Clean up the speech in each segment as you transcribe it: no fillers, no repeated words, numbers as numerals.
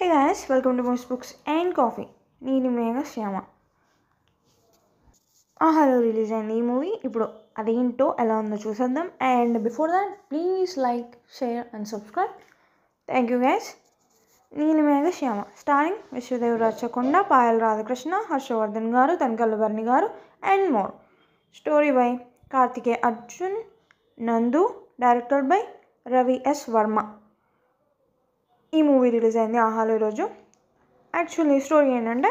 Hey guys, welcome to Most Books and Coffee. నేను Megha Shyama. Hello release అయింది ఈ movie. ఇప్పుడు అదేంటో ఎలా ఉందో చూసేద్దాం. And before that please like, share and subscribe. Thank you guys. నేను Megha Shyama starring Vishwadev Rachakonda, Payal Radhakrishna, Harshavardhan garu, Tanakallu Bharani garu and more. Story by Karthikeya Arjun Nandu, director by Ravi S Varma. ఈ మూవీ రిలీజ్ అయింది ఆహాలో ఈరోజు. యాక్చువల్లీ స్టోరీ ఏంటంటే,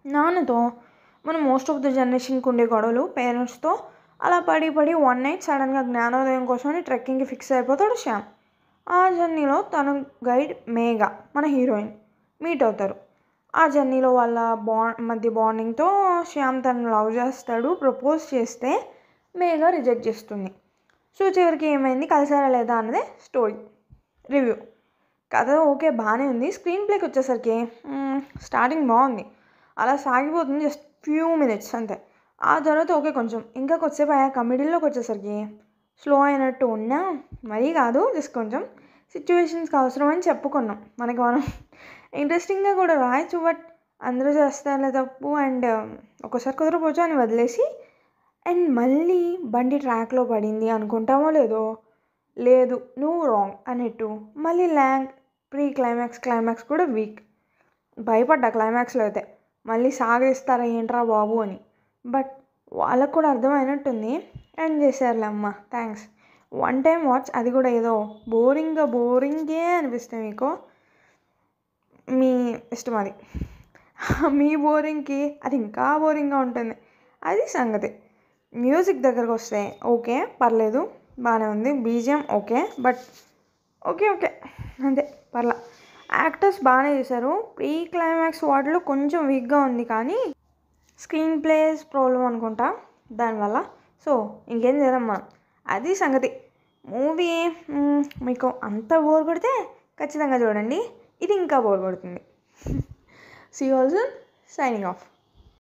నాన్నతో మనం మోస్ట్ ఆఫ్ ద జనరేషన్కి ఉండే గొడవలు పేరెంట్స్తో అలా పడి వన్ నైట్ సడన్గా జ్ఞానోదయం కోసమని ట్రెక్కింగ్కి ఫిక్స్ అయిపోతాడు శ్యామ్. ఆ జర్నీలో తన గైడ్ మేఘ, మన హీరోయిన్, మీట్ అవుతారు. ఆ జర్నీలో వాళ్ళ మధ్య బాండింగ్తో శ్యామ్ తనను లవ్ చేస్తాడు. ప్రపోజ్ చేస్తే మేఘ రిజెక్ట్ చేస్తుంది. సో చివరికి ఏమైంది, కలిసారా లేదా అన్నదే స్టోరీ రివ్యూ. కథ ఓకే, బాగానే ఉంది. స్క్రీన్ ప్లేకి వచ్చేసరికి స్టార్టింగ్ బాగుంది, అలా సాగిపోతుంది జస్ట్ ఫ్యూ మినిట్స్ అంతే. ఆ తర్వాత ఓకే, కొంచెం ఇంకా కొద్దిసేపు అయ్యాక మిడిల్లోకి వచ్చేసరికి స్లో అయినట్టు ఉన్నా మరీ కాదు, జస్ట్ కొంచెం సిచ్యువేషన్స్కి అవసరం అని చెప్పుకున్నాం. మనం ఇంట్రెస్టింగ్గా కూడా రాయొచ్చు, బట్ అందరూ చేస్తారులే తప్పు అండ్ ఒక్కోసారి కుదరపోవచ్చు అని వదిలేసి, అండ్ మళ్ళీ బండి ట్రాక్లో పడింది అనుకుంటామో లేదు నువ్వు రాంగ్ అన్నట్టు మళ్ళీ ప్రీ క్లైమాక్స్ కూడా వీక్. భయపడ్డా క్లైమాక్స్లో అయితే, మళ్ళీ సాగేస్తారా ఏంట్రా బాబు అని. బట్ వాళ్ళకు కూడా అర్థమైనట్టుంది, అండ్ చేశారులే అమ్మ, థ్యాంక్స్. వన్ టైం వాచ్, అది కూడా ఏదో బోరింగే అనిపిస్తే మీకు, మీ ఇష్టం అది. మీ బోరింగ్కి అది ఇంకా బోరింగ్గా ఉంటుంది, అది సంగతి. మ్యూజిక్ దగ్గరకు వస్తే ఓకే, పర్లేదు, బాగానే ఉంది. బీజిఎం ఓకే, బట్ ఓకే అంతే, పర్లా. యాక్టర్స్ బాగానే చేశారు. ప్రీ క్లైమాక్స్ వాటిలో కొంచెం వీక్గా ఉంది, కానీ స్క్రీన్ ప్లేస్ ప్రాబ్లం అనుకుంటా దానివల్ల. సో ఇంకేం చేద్దాం మనం, అది సంగతి. మూవీ మీకు అంత బోర్ కొడితే ఖచ్చితంగా చూడండి, ఇది ఇంకా బోర్ కొడుతుంది. See you all soon. Signing of.